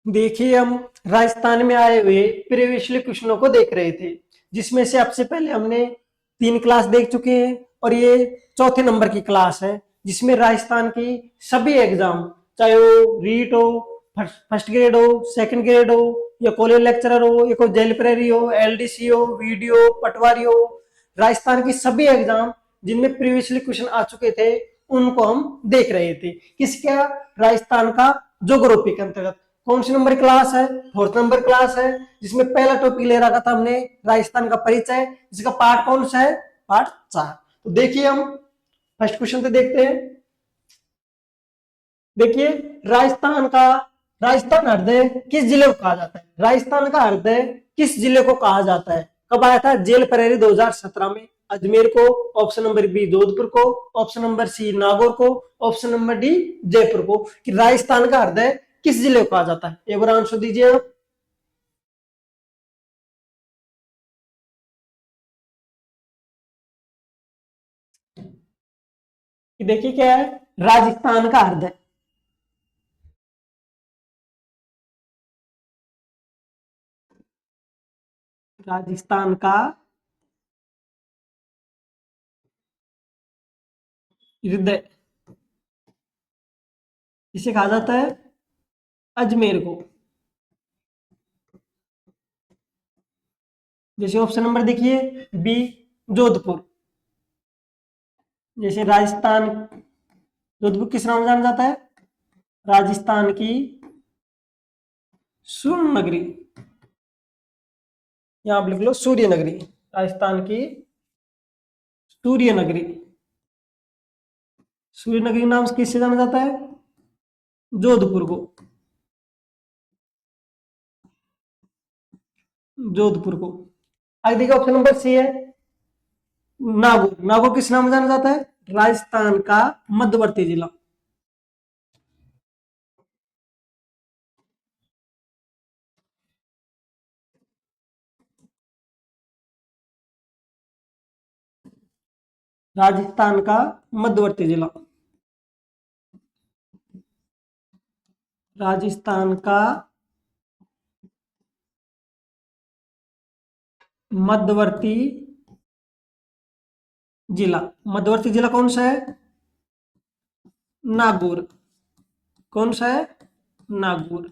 देखिए, हम राजस्थान में आए हुए प्रीवियसली क्वेश्चनों को देख रहे थे, जिसमें से सबसे पहले हमने 3 क्लास देख चुके हैं और ये चौथे नंबर की क्लास है, जिसमें राजस्थान की सभी एग्जाम, चाहे वो रीट हो, फर्स्ट ग्रेड हो, सेकंड ग्रेड हो, या कॉलेज लेक्चरर हो, या कोई जेल प्रेरी हो, एलडीसी हो, वीडियो पटवारी हो, राजस्थान की सभी एग्जाम जिनमें प्रीवियसली क्वेश्चन आ चुके थे उनको हम देख रहे थे। किसका? राजस्थान का ज्योग्राफी के अंतर्गत। कौन सी नंबर क्लास है? फोर्थ नंबर क्लास है, जिसमें पहला टॉपिक ले रखा था हमने राजस्थान का परिचय, जिसका पार्ट कौन सा है? पार्ट 4। तो देखिए, हम फर्स्ट क्वेश्चन से देखते हैं। देखिए, राजस्थान का राजस्थान हृदय किस जिले को कहा जाता है? राजस्थान का हृदय किस जिले को कहा जाता है? कब आया था? जेल परेरी 2017 में। अजमेर को, ऑप्शन नंबर बी जोधपुर को, ऑप्शन नंबर सी नागौर को, ऑप्शन नंबर डी जयपुर को। कि राजस्थान का हृदय किस जिले को कहा जाता है? एक बार आंसर दीजिए आप। कि देखिए क्या है, राजस्थान का हृदय। राजस्थान का हृदय इसे कहा जाता है अजमेर को। जैसे ऑप्शन नंबर देखिए बी जोधपुर। जैसे राजस्थान, जोधपुर किस नाम से जाना जाता है? राजस्थान की स्वर्ण नगरी। यहां आप लिख लो सूर्य नगरी। राजस्थान की सूर्य नगरी। सूर्य नगरी नाम से किससे जाना जाता है? जोधपुर को। जोधपुर को। आगे देखिए ऑप्शन नंबर सी है नागौर। नागौर किस नाम से जाना जाता है? राजस्थान का मध्यवर्ती जिला। राजस्थान का मध्यवर्ती जिला। राजस्थान का मध्यवर्ती जिला। मध्यवर्ती जिला कौन सा है? नागौर। कौन सा है? नागौर।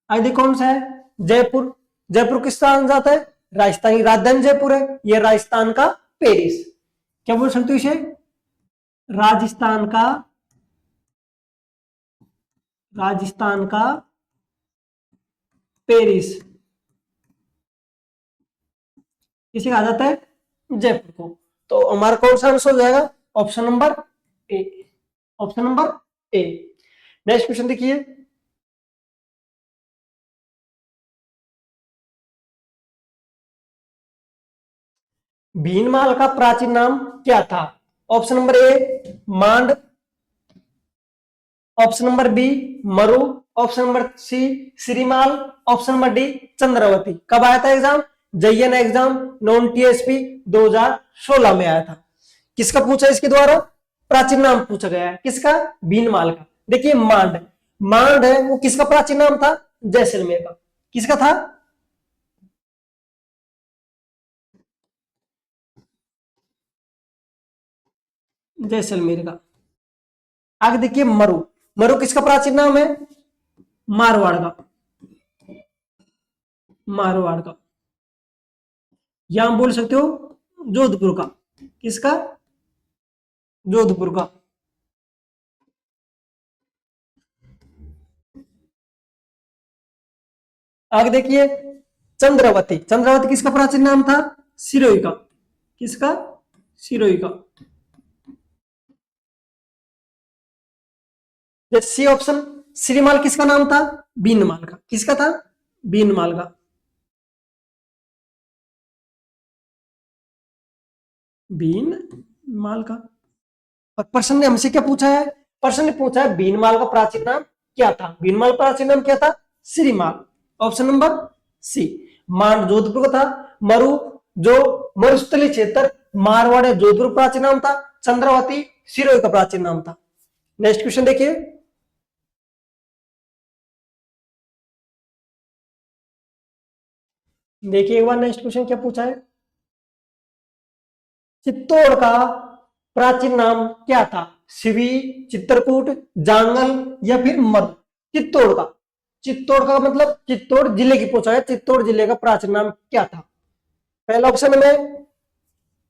आगे कौन सा है? जयपुर। जयपुर किस स्थान जाता है? राजस्थान की राजधानी जयपुर है, यह राजस्थान का पेरिस। क्या बोल सकते हो इसे? राजस्थान का, राजस्थान का पेरिस किसे कहा जाता है? जयपुर को। तो हमारा कौन सा आंसर हो जाएगा? Option number A. Option number A. Next question देखिए। भीनमाल का प्राचीन नाम क्या था? Option number A Mand, option number B Maru, option number C Shrimal, option number D Chandravati. कब आया था एग्जाम? जयन एग्जाम नॉन टीएसपी 2016 में आया था। किसका पूछा इसके द्वारा? प्राचीन नाम पूछा गया है। किसका? भीनमाल का। देखिए मांड, मांड है वो किसका प्राचीन नाम था? जैसलमेर का। किसका था? जैसलमेर का। आगे देखिए मरु। मरु किसका प्राचीन नाम है? मारवाड़ का। मारवाड़ का। यहां बोल सकते हो जोधपुर का। किसका? जोधपुर का। आगे देखिए चंद्रवती। चंद्रवती किसका प्राचीन नाम था? सिरोही का। किसका? सिरोही का। सी ऑप्शन श्रीमाल किसका नाम था? बीनमाल का। किसका था? बीनमाल का। बीनमाल का। और प्रश्न ने हमसे क्या पूछा है? प्रश्न ने पूछा है बीनमाल का प्राचीन नाम क्या था? बीनमाल प्राचीन नाम क्या था? Shrimal. Option number C. Mand Jodhpur का था। मरु, जो मरुस्थली क्षेत्र मारवाड़ जोधपुर प्राचीन नाम था। चंद्रवती सिरोही का प्राचीन नाम था। नेक्स्ट क्वेश्चन देखिए। देखिए एक बार नेक्स्ट क्वेश्चन क्या पूछा है। चित्तौड़ का प्राचीन नाम क्या था? शिवी, चित्रकूट, जांगल या फिर मरु? चित्तौड़ का, चित्तौड़ का मतलब चित्तौड़ जिले की पूछा है, चित्तौड़ जिले का प्राचीन नाम क्या था? पहला ऑप्शन में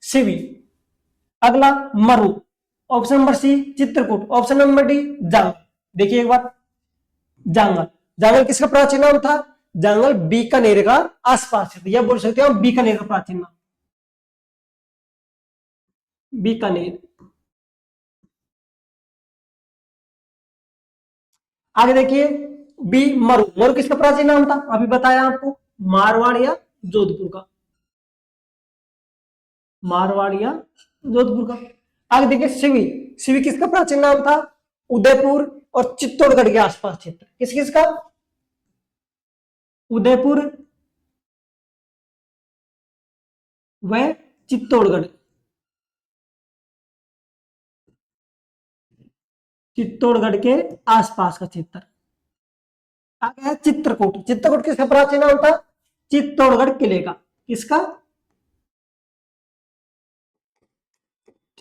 शिवी, अगला Maru, option number C Chitrakoot, option number D Jangal. देखिए एक बार, जांगल, जांगल किसका प्राचीन नाम था? जांगल बीकानेर का आसपास है, यह बोल सकते हो बीकानेर का प्राचीन नाम, बीकानेर। आगे देखिए, बी मरु, मरु किसका प्राचीन नाम था? अभी बताया आपको, मारवाड़ या जोधपुर का, मारवाड़ या जोधपुर का। आगे देखिए शिवी, शिवी किसका प्राचीन नाम था? उदयपुर और चित्तौड़गढ़ के आसपास क्षेत्र, किस किसका? उदयपुर व चित्तौड़गढ़, चित्तौड़गढ़ के आसपास का क्षेत्र। आगे है चित्रकूट, चित्रकूट किसका प्राचीन नाम था? चित्तौड़गढ़ किले का, किसका?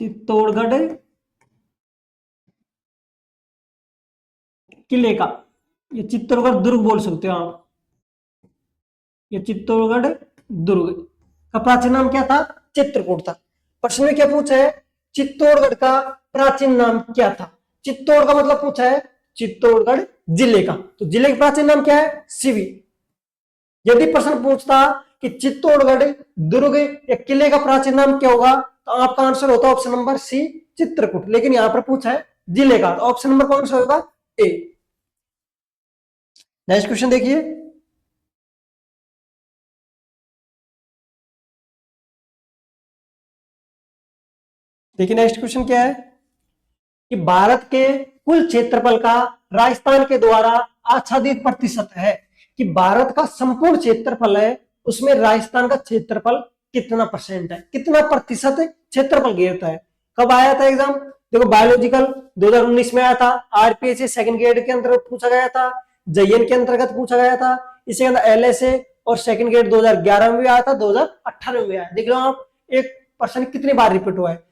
चित्तौड़गढ़ किले का, ये चित्तौड़गढ़ दुर्ग बोल सकते हो आप, ये चित्तौड़गढ़ दुर्ग का प्राचीन नाम क्या था? चित्रकूट था। प्रश्न में क्या पूछा है? चित्तौड़गढ़ का प्राचीन नाम क्या था? चित्तौड़ का मतलब पूछा है चित्तौड़गढ़ जिले का, तो जिले का प्राचीन नाम क्या है? शिवी। यदि प्रश्न पूछता कि चित्तौड़गढ़ दुर्ग या किले का प्राचीन नाम क्या होगा, तो आपका आंसर होता ऑप्शन नंबर सी चित्रकूट, लेकिन यहां पर पूछा है जिले का, तो ऑप्शन नंबर कौन सा होगा? ए। नेक्स्ट क्वेश्चन देखिए, देखिए नेक्स्ट क्वेश्चन क्या है कि भारत के कुल क्षेत्रफल का राजस्थान के द्वारा आच्छादित प्रतिशत है, कि भारत का संपूर्ण क्षेत्रफल है उसमें राजस्थान का क्षेत्रफल कितना परसेंट है, कितना प्रतिशत क्षेत्रफल घेरता है। कब आया था एग्जाम? देखो बायोलॉजिकल 2019 में आया था, आरपीएससी सेकंड ग्रेड के अंतर्गत पूछा गया था, जयन के अंतर्गत पूछा गया था, इसके अंदर एलएसए और सेकंड ग्रेड 2011 में भी आया था, 2018 में भी आया। देख लो आप, एक परसेंट कितनी बार रिपीट हुआ है।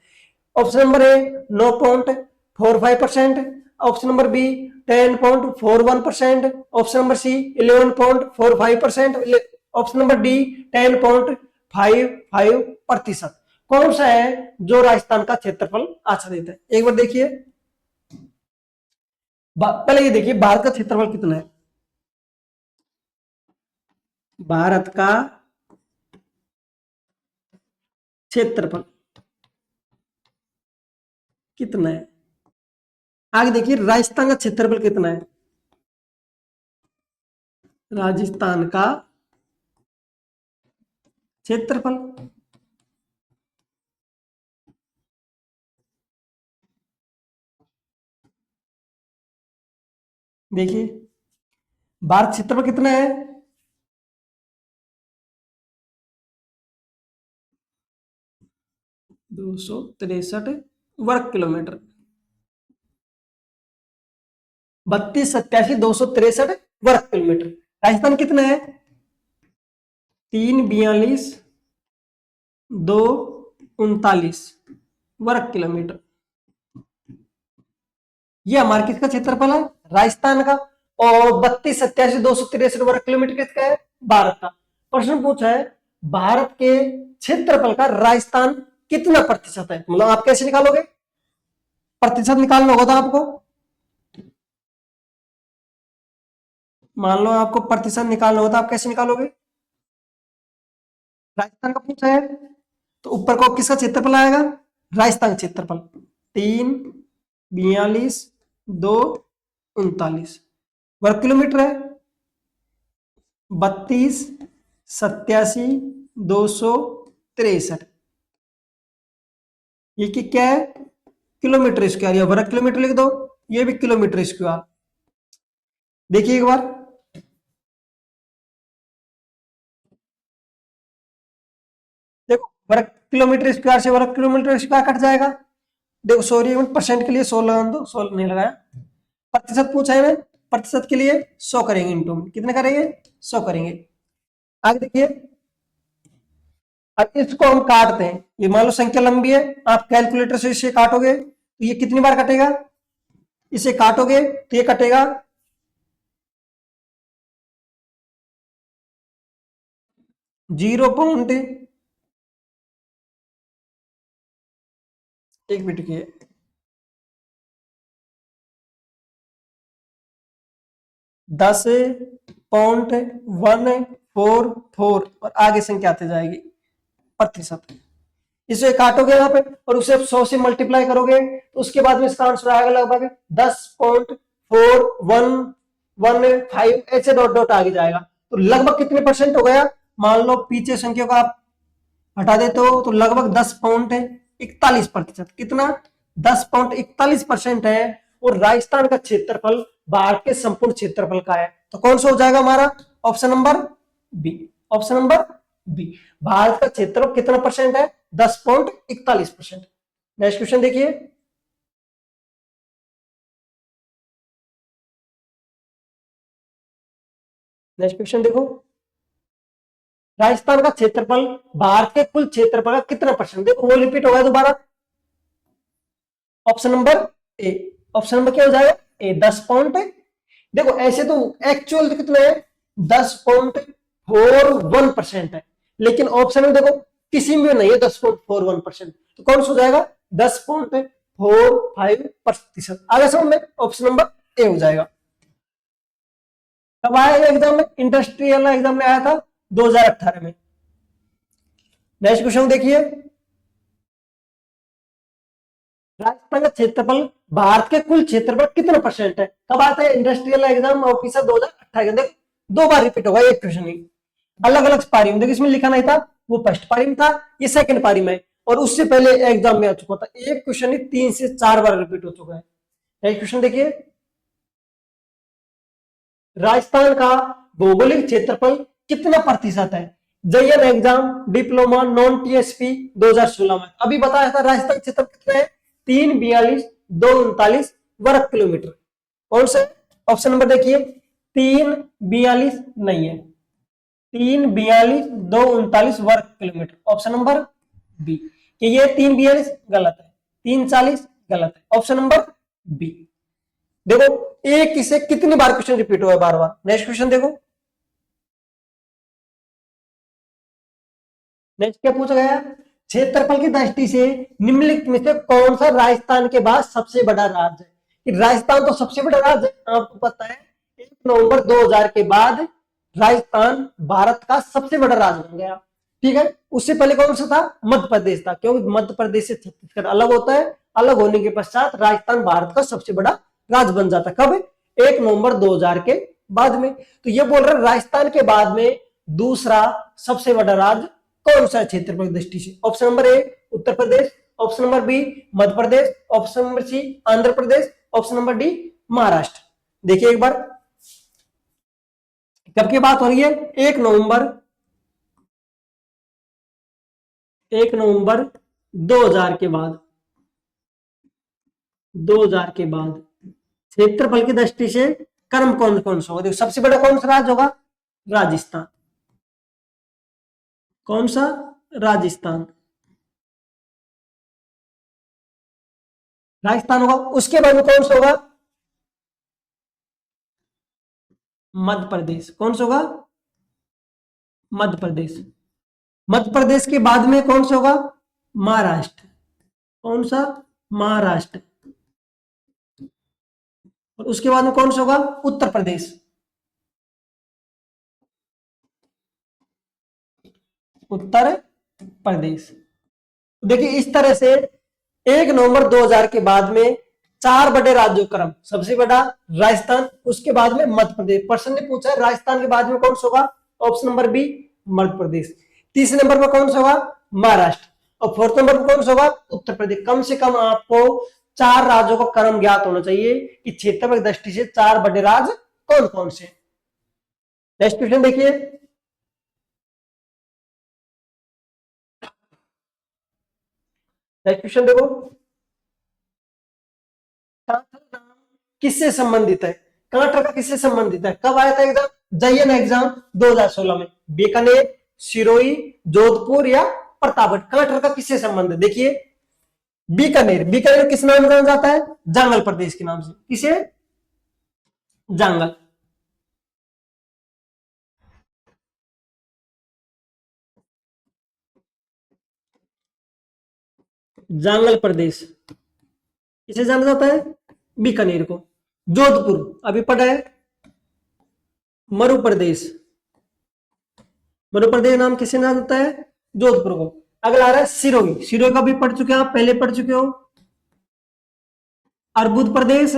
Option number A 9.45%, option number B 10.41%, option number C 11.45%, option number D 10.55%। कौन सा है जो राजस्थान का क्षेत्रफल आच्छादित है? एक बार देखिए, पहले ये देखिए भारत का क्षेत्रफल कितना है। भारत का क्षेत्रफल कितना है? आगे देखिए राजस्थान का क्षेत्रफल कितना है। राजस्थान का क्षेत्रफल देखिए, भारत क्षेत्रफल कितना है? 263 वर्ग किलोमीटर, 3287 वर्ग किलोमीटर। राजस्थान कितना है? 342 239 वर्ग किलोमीटर। ये हमारे किसका क्षेत्रफल है? राजस्थान का। और 3287 वर्ग किलोमीटर किसका है? भारत का। प्रश्न पूछा है भारत के क्षेत्रफल का राजस्थान कितना प्रतिशत है, मतलब आप कैसे निकालोगे? प्रतिशत निकालना होगा था आपको, मान लो आपको प्रतिशत निकालना होता, आप कैसे निकालोगे? राजस्थान का पूछा है तो ऊपर को किसका क्षेत्रफल आएगा? राजस्थान क्षेत्रफल 342 239 वर्ग किलोमीटर है। 3287 263, ये क्या है? किलोमीटर स्क्वायर, या वर्ग किलोमीटर लिख दो, ये भी किलोमीटर स्क्वायर। देखिए एक बार, देखो वर्ग किलोमीटर स्क्वायर से वर्ग किलोमीटर स्क्वायर कट जाएगा। देखो सॉरी परसेंट के लिए 100 लगा दो, 100 नहीं लगाया। प्रतिशत पूछा है, प्रतिशत के लिए 100 करेंगे, इंटू में कितने करेंगे? 100 करेंगे। आगे देखिए अब इसको हम काटते हैं, ये मान लो संख्या लंबी है, आप कैलकुलेटर से इसे काटोगे तो ये कितनी बार कटेगा, इसे काटोगे तो ये कटेगा 0. एक मिनट की 10.144 और आगे संख्या आते जाएगी प्रतिशत। इसे काटोगे यहाँ पे और उसे 100 से मल्टीप्लाई करोगे तो उसके बाद में इसका आंसर आएगा लगभग 10.4115 ऐसे डॉट डॉट आगे जाएगा। तो लगभग कितने परसेंट हो गया, मान लो पीछे संख्या को आप हटा देते हो तो लगभग 10.41%। कितना, 10.41% है। और राजस्थान का क्षेत्रफल भारत के संपूर्ण क्षेत्रफल का है, तो कौन सा हो जाएगा हमारा, option number B. Option number B, Bharat का क्षेत्रफल कितना परसेंट है, 10.41%। नेक्स्ट क्वेश्चन देखिए, नेक्स्ट क्वेश्चन देखो, राजस्थान का क्षेत्रफल भारत के कुल क्षेत्रफल का कितना परसेंट, देखो वो रिपीट हो गया दोबारा। Option number A, option number क्या हो जाएगा ए, 10. देखो ऐसे तो एक्चुअल कितना है, 10.41% है, लेकिन ऑप्शन में देखो किसी में नहीं है 10.41%, तो कौन सा हो जाएगा 10.45%। आगे समझ में, ऑप्शन नंबर ए हो जाएगा। कब आया एग्जाम में, इंडस्ट्रियल एग्जाम में आया था 2018 में। नेक्स्ट क्वेश्चन देखिए, राजस्थान का क्षेत्रफल भारत के कुल क्षेत्रफल कितना परसेंट है, कब आता है इंडस्ट्रियल एग्जाम ऑफिसर 2018। देखो दो बार रिपीट होगा एक क्वेश्चन ही, अलग अलग पारी में। देखो इसमें लिखा नहीं था, वो फर्स्ट पारी में था, ये सेकंड पारी में, और उससे पहले एग्जाम में आ चुका था। एक क्वेश्चन ही 3 से 4 बार रिपीट हो चुका है। एक क्वेश्चन देखिए, राजस्थान का भौगोलिक क्षेत्रफल कितना प्रतिशत है, जयन एग्जाम डिप्लोमा नॉन टीएसपी 2016 में अभी बताया था राजस्थान क्षेत्र कितना है, 342,239 वर्ग किलोमीटर। कौन सा ऑप्शन नंबर देखिए, 342 नहीं है, 342,239 वर्ग किलोमीटर, ऑप्शन नंबर बी। कि ये 342 गलत है, 340 गलत है, ऑप्शन नंबर बी। देखो एक इसे कितनी बार क्वेश्चन रिपीट हुआ है बार बार। नेक्स्ट क्वेश्चन देखो, नेक्स्ट क्या पूछा गया, क्षेत्रफल की दृष्टि से निम्नलिखित में से कौन सा राजस्थान के बाद सबसे बड़ा राज्य है। कि राजस्थान तो सबसे बड़ा राज्य है, आपको पता है 1 नवंबर 2000 के बाद राजस्थान भारत का सबसे बड़ा राज्य बन गया। ठीक है, उससे पहले कौन सा था, मध्य प्रदेश था, क्योंकि मध्य प्रदेश से छत्तीसगढ़ अलग होता है, अलग होने के पश्चात राजस्थान भारत का सबसे बड़ा राज्य बन जाता। कब, 1 नवंबर 2000 के बाद में। तो ये बोल रहे राजस्थान के बाद में दूसरा सबसे बड़ा राज्य कौन सा क्षेत्रफल की दृष्टि से। Option number A Uttar Pradesh, option number B Madhya Pradesh, option number C Andhra Pradesh, option number D Maharashtra. देखिए एक बार, कब की बात हो रही है, 1 नवंबर 2000 के बाद, 2000 के बाद क्षेत्रफल की दृष्टि से क्रम कौन कौन सा होगा। देखो सबसे बड़ा कौन सा राज्य होगा, राजस्थान। कौन सा, राजस्थान, राजस्थान होगा। उसके बाद में कौन सा होगा, मध्य प्रदेश। कौन सा होगा, मध्य प्रदेश। मध्य प्रदेश के बाद में कौन सा होगा, महाराष्ट्र। कौन सा, महाराष्ट्र। और उसके बाद में कौन सा होगा, उत्तर प्रदेश। उत्तर प्रदेश। देखिए इस तरह से 1 नवंबर 2000 के बाद में 4 बड़े राज्यों क्रम, सबसे बड़ा राजस्थान, उसके बाद में मध्य प्रदेश। पर्सन ने पूछा है राजस्थान के बाद में कौन सा होगा, ऑप्शन नंबर बी मध्य प्रदेश। तीसरे नंबर पर कौन सा होगा, महाराष्ट्र। और फोर्थ नंबर पर कौन सा होगा, उत्तर प्रदेश। कम से कम आपको 4 राज्यों का क्रम ज्ञात होना चाहिए कि क्षेत्रफल की दृष्टि से 4 बड़े राज्य कौन कौन से। नेक्स्ट क्वेश्चन देखिए, नेक्स्ट क्वेश्चन देखो, कांठा नाम किससे संबंधित है, कांठा का किससे संबंधित है, कब आया था एग्जाम, जयन एग्जाम 2016 में। बीकानेर, सिरोही, जोधपुर या प्रतापगढ़। कांठल का किससे संबंध है? देखिए, बीकानेर, बीकानेर किस नाम से जाना जाता है? जांगल प्रदेश के नाम से। किसे? जांगल। जांगल प्रदेश किसे जाना जाता है? बीकानेर को। जोधपुर अभी पढ़ा है। मरु प्रदेश, मध्य प्रदेश नाम किसे नाम होता है? जोधपुर को। अगला आ रहा है सिरोही, सिरोही का भी पढ़ चुके हैं आप, पहले पढ़ चुके हो। अर्बुद प्रदेश,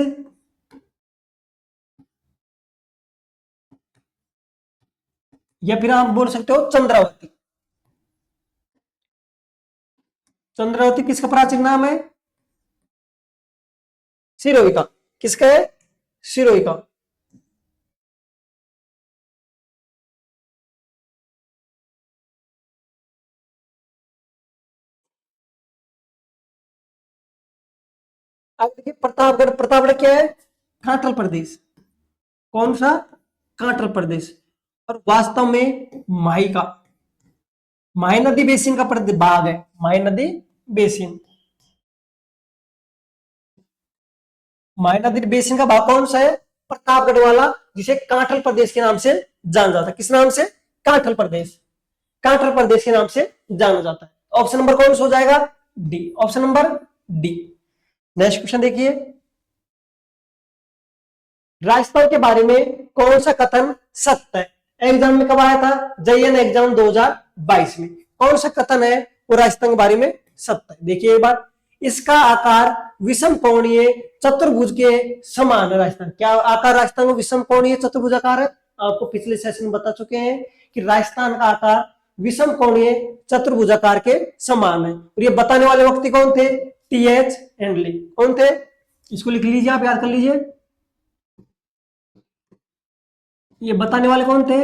या फिर आप बोल सकते हो चंद्रावती। चंद्रावती किसका प्राचीन नाम है? सिरोही का। किसका है? सिरोही का। अब देखिए प्रतापगढ़, प्रतापगढ़ क्या है? कांठल प्रदेश। कौन सा? कांठल प्रदेश। और वास्तव में माही का, माही नदी बेसिन का भाग है। माही नदी बेसिन, माही नदी बेसिन का भाग कौन सा है? प्रतापगढ़ वाला, जिसे कांठल प्रदेश के नाम से जाना जाता है। किस नाम से? कांठल प्रदेश। कांठल प्रदेश के नाम से जाना जाता है। ऑप्शन नंबर कौन सा हो जाएगा? D. Option number D. Next question देखिए, राजस्थान के बारे में कौन सा कथन सत्य है? एग्जाम में कब आया था? JN एग्जाम 2022 में। कौन सा कथन है वो राजस्थान के बारे में सत्य है? देखिए एक बार, इसका आकार विषम कोणीय चतुर्भुज के समान है। राजस्थान क्या आकार? राजस्थान को विषम कोणीय चतुर्भुज आकार है। आपको पिछले सेशन में बता चुके हैं कि राजस्थान का आकार विषम कोणीय चतुर्भुज आकार के समान है। और ये बताने वाले व्यक्ति कौन थे? TH Henley. कौन थे? इसको लिख लीजिए, आप याद कर लीजिए। ये बताने वाले कौन थे?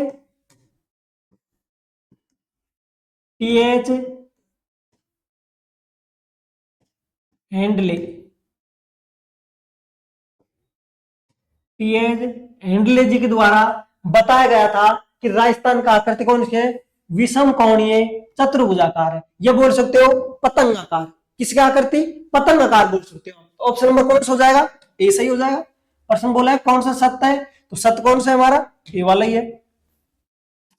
TH Henley. TH Henley ji के द्वारा बताया गया था कि राजस्थान का आकृति कौन सी है? विषम कोणीय चतुर्भुजाकार है। ये बोल सकते हो पतंगाकार। किसका आकृति? पतंगाकार बोल सकते हो। ऑप्शन नंबर कौन सा हो जाएगा? ए सही हो जाएगा। प्रश्न बोला है कौन सा सत्य है, तो सत्य कौन सा है हमारा? ए वाला ही है।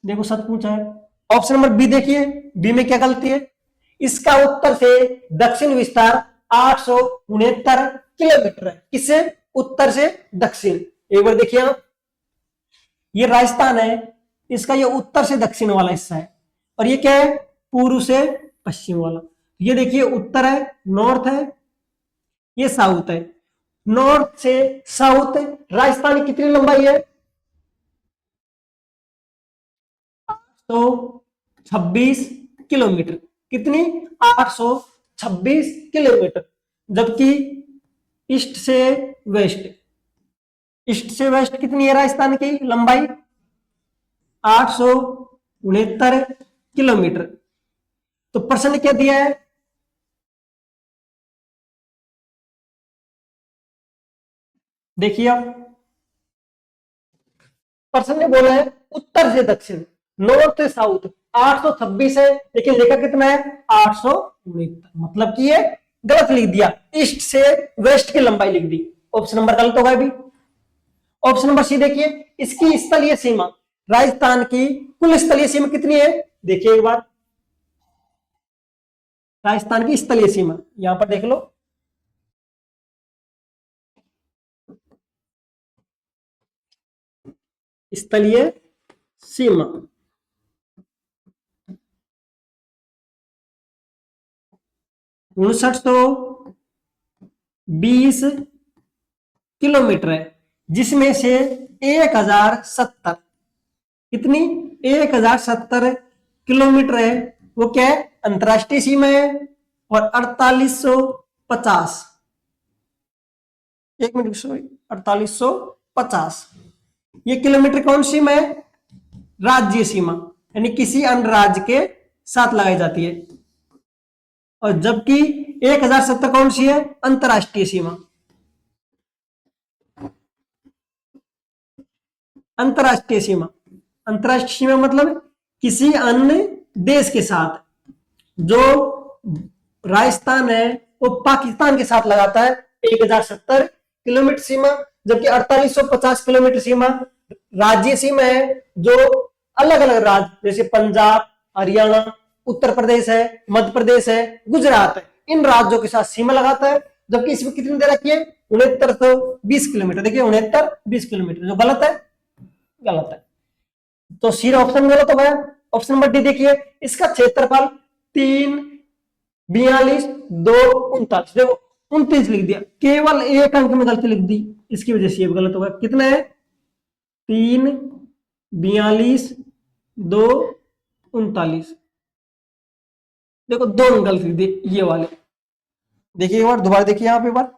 देखो सत्य पूछा है। ऑप्शन नंबर बी देखिए, बी में क्या गलती है? इसका उत्तर से दक्षिण विस्तार 869 किलोमीटर है। किससे? उत्तर से दक्षिण। एक बार देखिए आप, ये राजस्थान है, इसका ये उत्तर से दक्षिण वाला हिस्सा है। और ये क्या है? पूर्व से पश्चिम वाला। ये देखिए उत्तर है, नॉर्थ है, ये साउथ है। नॉर्थ से साउथ राजस्थान की कितनी लंबाई है? तो 26 किलोमीटर। कितनी? 826 किलोमीटर। जबकि ईस्ट से वेस्ट, ईस्ट से वेस्ट कितनी है राजस्थान की लंबाई? 869 किलोमीटर। तो प्रश्न क्या दिया है? देखिए आप, प्रश्न ने बोला है उत्तर से दक्षिण, नॉर्थ से साउथ। 826 है, लेकिन लिखा कितना है? 869। मतलब कि ये गलत लिख दिया, ईस्ट से वेस्ट की लंबाई लिख दी। ऑप्शन नंबर गलत होगा भी। ऑप्शन नंबर सी देखिए, इसकी स्थलीय सीमा, राजस्थान की कुल स्थलीय सीमा कितनी है? देखिए एक बार, राजस्थान की स्थलीय सीमा यहां पर देख लो, स्थलीय सीमा 5920 किलोमीटर है, जिसमें से 1070, कितनी? 1070 किलोमीटर है वो क्या है? अंतरराष्ट्रीय सीमा है। और 4850, एक मिनट सॉरी, 4850 ये किलोमीटर कौन सी सीमा है? राज्य सीमा, यानी किसी अन्य राज्य के साथ लगाई जाती है। और जबकि 1070 कौन सी है? अंतरराष्ट्रीय सीमा। अंतरराष्ट्रीय सीमा, अंतरराष्ट्रीय सीमा मतलब किसी अन्य देश के साथ। जो राजस्थान है वो पाकिस्तान के साथ लगाता है 1070 किलोमीटर सीमा, जबकि 4850 किलोमीटर सीमा राज्य सीमा है जो अलग अलग राज्य जैसे पंजाब, हरियाणा, उत्तर प्रदेश है, मध्य प्रदेश है, गुजरात है, इन राज्यों के साथ सीमा लगाता है। जबकि इसमें कितनी दे रखी है 6920 किलोमीटर, देखिए 6920 किलोमीटर, जो गलत है, गलत है। तो सी ऑप्शन गलत हो गया। ऑप्शन नंबर डी देखिए, इसका क्षेत्रफल 3, 42, 2, 39, देखो 29 लिख दिया, केवल एक अंक में गलती लिख दी, इसकी वजह से ये गलत होगा। कितना है 3, 42, 2, 39, देखो दो अंक गलत लिख दिए ये वाले। देखिए एक बार दोबारा देखिए यहां पे एक बार,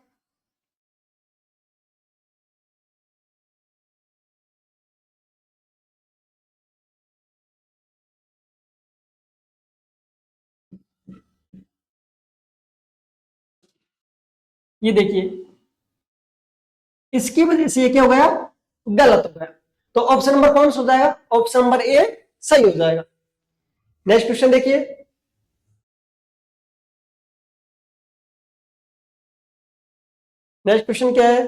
ये देखिए इसकी वजह से ये क्या हो गया, गलत हो गया। तो ऑप्शन नंबर कौन सा हो जाएगा, ऑप्शन नंबर ए सही हो जाएगा। नेक्स्ट क्वेश्चन देखिए, नेक्स्ट क्वेश्चन क्या है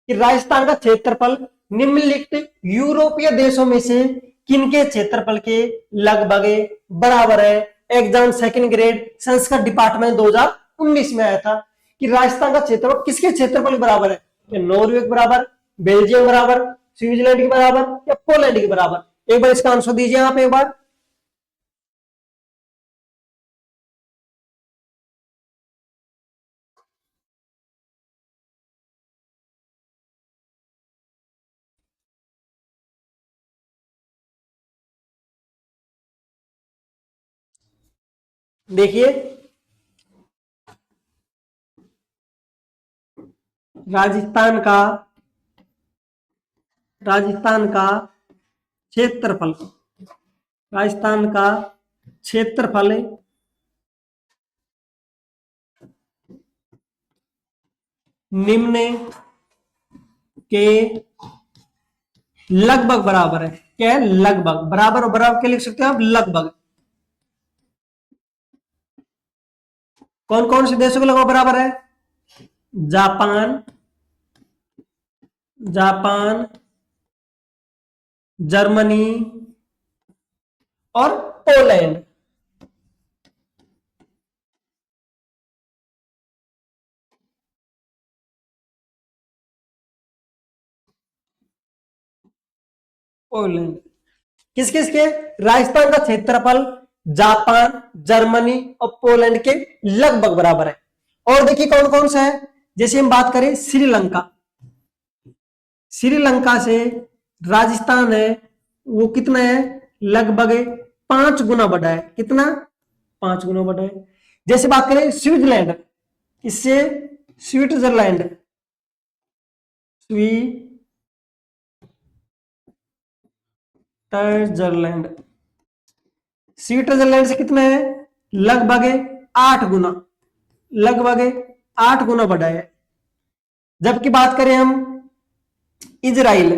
कि राजस्थान का क्षेत्रफल निम्नलिखित यूरोपीय देशों में से किनके क्षेत्रफल के लगभग बराबर है। Exam second grade Sanskrit department 2019 में आया था कि राजस्थान का क्षेत्रफल किसके क्षेत्रफल के बराबर है, या नॉर्वे के बराबर, बेल्जियम बराबर, स्विट्जरलैंड के बराबर, या पोलैंड के बराबर। एक बार इसका आंसर दीजिए यहां पे एक बार। देखिए राजस्थान का, राजस्थान का क्षेत्रफल, राजस्थान का क्षेत्रफल निम्न के लगभग बराबर है। क्या है, लगभग, बराबर और बराबर क्या लिख सकते हैं आप, लगभग। कौन कौन से देशों के लगभग बराबर है, जापान, जापान, जर्मनी और पोलैंड। पोलैंड किस किस के, राजस्थान का क्षेत्रफल जापान, जर्मनी और पोलैंड के लगभग बराबर है। और देखिए कौन कौन सा है, जैसे हम बात करें श्रीलंका, श्रीलंका से राजस्थान है वो कितना है, लगभग 5 गुना बड़ा है। कितना, 5 गुना बड़ा है। जैसे बात करें स्विट्जरलैंड, इससे स्विट्जरलैंड, स्विट्जरलैंड, स्विट्जरलैंड से कितना है, लगभग 8 गुना, लगभग 8 गुना बड़ा है। जबकि बात करें हम इजराइल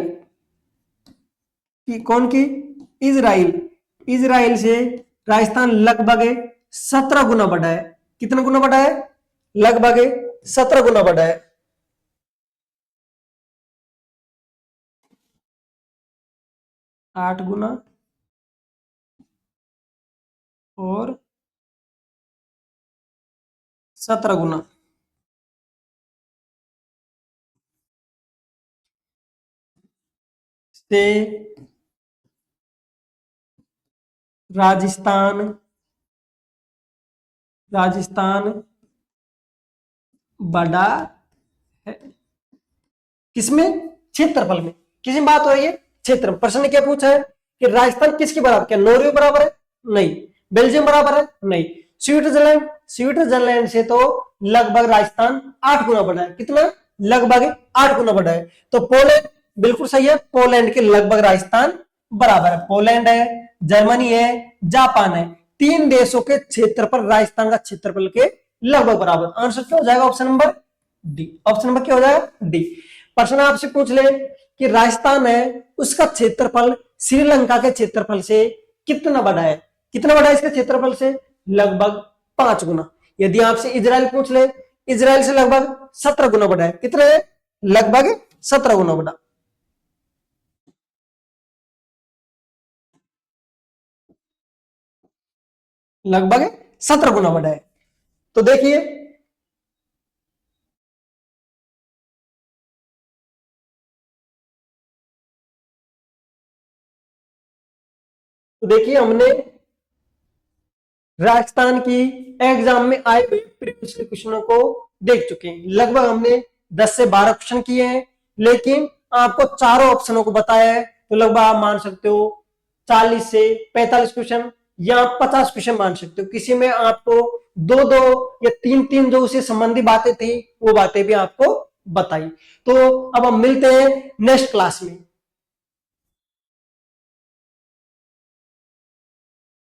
की, कौन की, इजराइल, इजराइल से राजस्थान लगभग 17 गुना बड़ा है। कितना गुना बड़ा है, लगभग 17 गुना बड़ा है। 8 गुना और 17 गुना। से राजस्थान, राजस्थान बड़ा है। किसमें, क्षेत्रफल में। किसी बात हो रही है क्षेत्र, प्रश्न ने क्या पूछा है कि राजस्थान किसके बराबर, क्या नॉर्वे बराबर है, नहीं। बेल्जियम बराबर है, नहीं। स्विट्जरलैंड, स्विट्जरलैंड से तो लगभग राजस्थान 8 गुना बड़ा है। कितना, लगभग 8 गुना बड़ा है। तो पोलैंड बिल्कुल सही है, पोलैंड के लगभग राजस्थान बराबर है। पोलैंड है, जर्मनी है, जापान है, 3 देशों के क्षेत्रफल राजस्थान का क्षेत्रफल के लगभग बराबर। आंसर क्या हो जाएगा, option number D. Option number क्या हो जाएगा, डी। प्रश्न आपसे पूछ ले कि राजस्थान है उसका क्षेत्रफल श्रीलंका के क्षेत्रफल से कितना बड़ा है, कितना बड़ा है इसका क्षेत्रफल से? लगभग 5 गुना। यदि आपसे इजराइल पूछ ले, इजराइल से लगभग 17 गुना बड़ा है। कितना है? लगभग 17 गुना बड़ा। लगभग 17 गुना बड़ा है। तो देखिए हमने राजस्थान की एग्जाम में आए हुए प्रीवियस क्वेश्चनों को देख चुके हैं। लगभग हमने 10 से 12 क्वेश्चन किए हैं, लेकिन आपको चारों ऑप्शनों को बताया है, तो लगभग आप मान सकते हो 40 से 45 क्वेश्चन या 50 क्वेश्चन मान सकते हो। किसी में आपको दो दो या तीन तीन जो उससे संबंधी बातें थी वो बातें भी आपको बताई। तो अब हम मिलते हैं नेक्स्ट क्लास में।